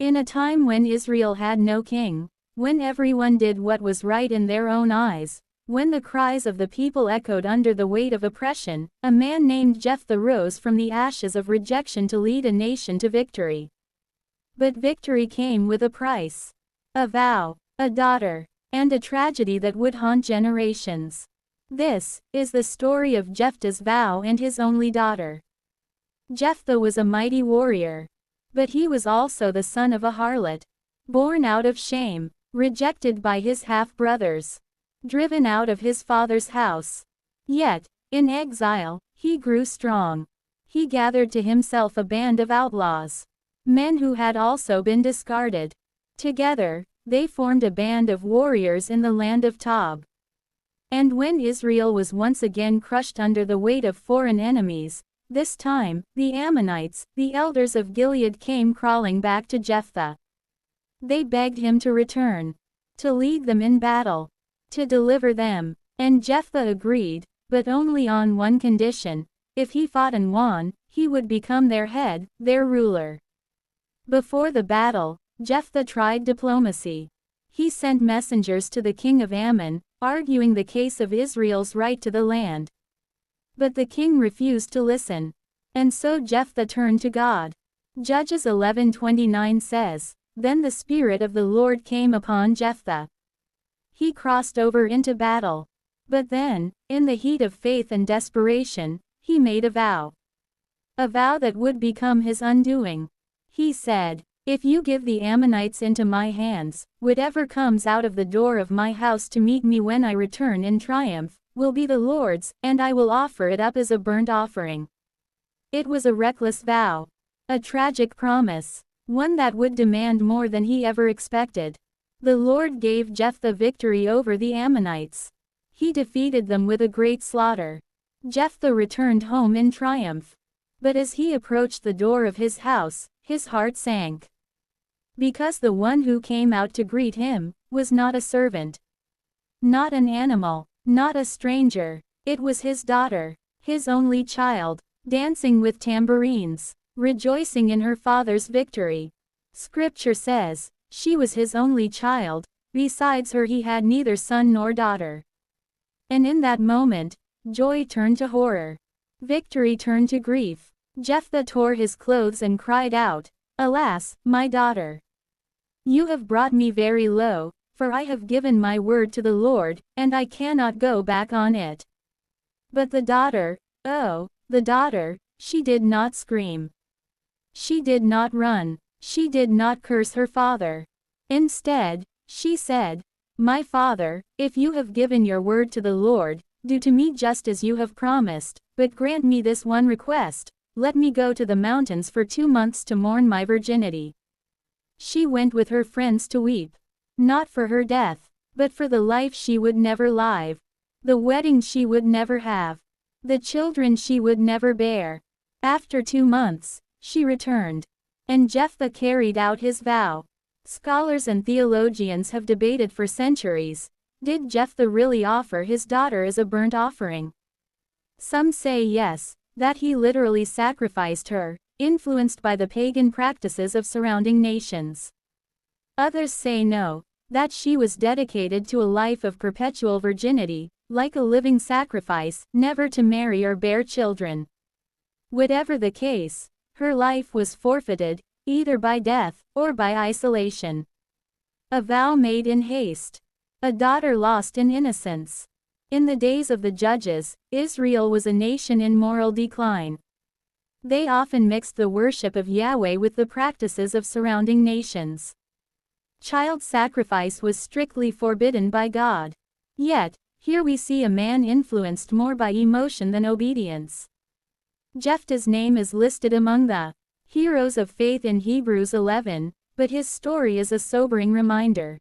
In a time when Israel had no king, when everyone did what was right in their own eyes, when the cries of the people echoed under the weight of oppression, a man named Jephthah rose from the ashes of rejection to lead a nation to victory. But victory came with a price. A vow, a daughter, and a tragedy that would haunt generations. This is the story of Jephthah's vow and his only daughter. Jephthah was a mighty warrior. But he was also the son of a harlot. Born out of shame, rejected by his half-brothers, driven out of his father's house. Yet, in exile, he grew strong. He gathered to himself a band of outlaws, men who had also been discarded. Together, they formed a band of warriors in the land of Tob. And when Israel was once again crushed under the weight of foreign enemies, this time, the Ammonites, the elders of Gilead, came crawling back to Jephthah. They begged him to return, to lead them in battle, to deliver them, and Jephthah agreed, but only on one condition: if he fought and won, he would become their head, their ruler. Before the battle, Jephthah tried diplomacy. He sent messengers to the king of Ammon, arguing the case of Israel's right to the land. But the king refused to listen. And so Jephthah turned to God. Judges 11:29 says, "Then the Spirit of the Lord came upon Jephthah. He crossed over into battle. But then, in the heat of faith and desperation, he made a vow. A vow that would become his undoing. He said, 'If you give the Ammonites into my hands, whatever comes out of the door of my house to meet me when I return in triumph, will be the Lord's, and I will offer it up as a burnt offering.'" It was a reckless vow. A tragic promise. One that would demand more than he ever expected. The Lord gave Jephthah victory over the Ammonites. He defeated them with a great slaughter. Jephthah returned home in triumph. But as he approached the door of his house, his heart sank. Because the one who came out to greet him was not a servant, not an animal, not a stranger. It was his daughter, his only child, dancing with tambourines, rejoicing in her father's victory. Scripture says, she was his only child, besides her he had neither son nor daughter. And in that moment, joy turned to horror. Victory turned to grief. Jephthah tore his clothes and cried out, "Alas, my daughter! You have brought me very low, for I have given my word to the Lord, and I cannot go back on it." But the daughter, oh, the daughter, she did not scream. She did not run. She did not curse her father. Instead, she said, "My father, if you have given your word to the Lord, do to me just as you have promised, but grant me this one request: let me go to the mountains for 2 months to mourn my virginity." She went with her friends to weep. Not for her death, but for the life she would never live, the wedding she would never have, the children she would never bear. After 2 months, she returned. And Jephthah carried out his vow. Scholars and theologians have debated for centuries, did Jephthah really offer his daughter as a burnt offering? Some say yes, that he literally sacrificed her, influenced by the pagan practices of surrounding nations. Others say no, that she was dedicated to a life of perpetual virginity, like a living sacrifice, never to marry or bear children. Whatever the case, her life was forfeited, either by death, or by isolation. A vow made in haste. A daughter lost in innocence. In the days of the judges, Israel was a nation in moral decline. They often mixed the worship of Yahweh with the practices of surrounding nations. Child sacrifice was strictly forbidden by God. Yet, here we see a man influenced more by emotion than obedience. Jephthah's name is listed among the heroes of faith in Hebrews 11, but his story is a sobering reminder.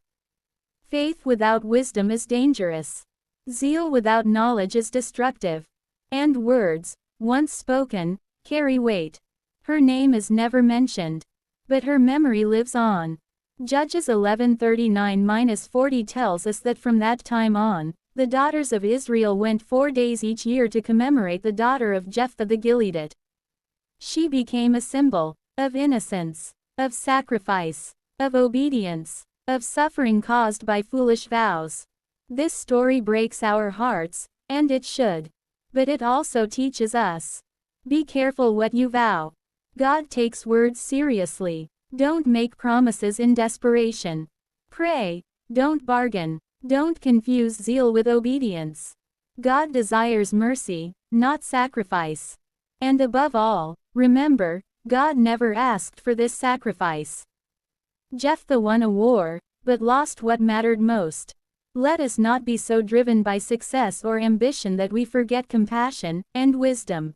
Faith without wisdom is dangerous. Zeal without knowledge is destructive. And words, once spoken, carry weight. Her name is never mentioned, but her memory lives on. Judges 11:39-40 tells us that from that time on, the daughters of Israel went 4 days each year to commemorate the daughter of Jephthah the Gileadite. She became a symbol of innocence, of sacrifice, of obedience, of suffering caused by foolish vows. This story breaks our hearts, and it should. But it also teaches us. Be careful what you vow. God takes words seriously. Don't make promises in desperation. Pray, don't bargain. Don't confuse zeal with obedience. God desires mercy, not sacrifice. And above all, remember, God never asked for this sacrifice. Jephthah won a war, but lost what mattered most. Let us not be so driven by success or ambition that we forget compassion and wisdom.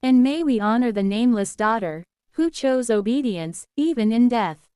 And may we honor the nameless daughter, who chose obedience, even in death.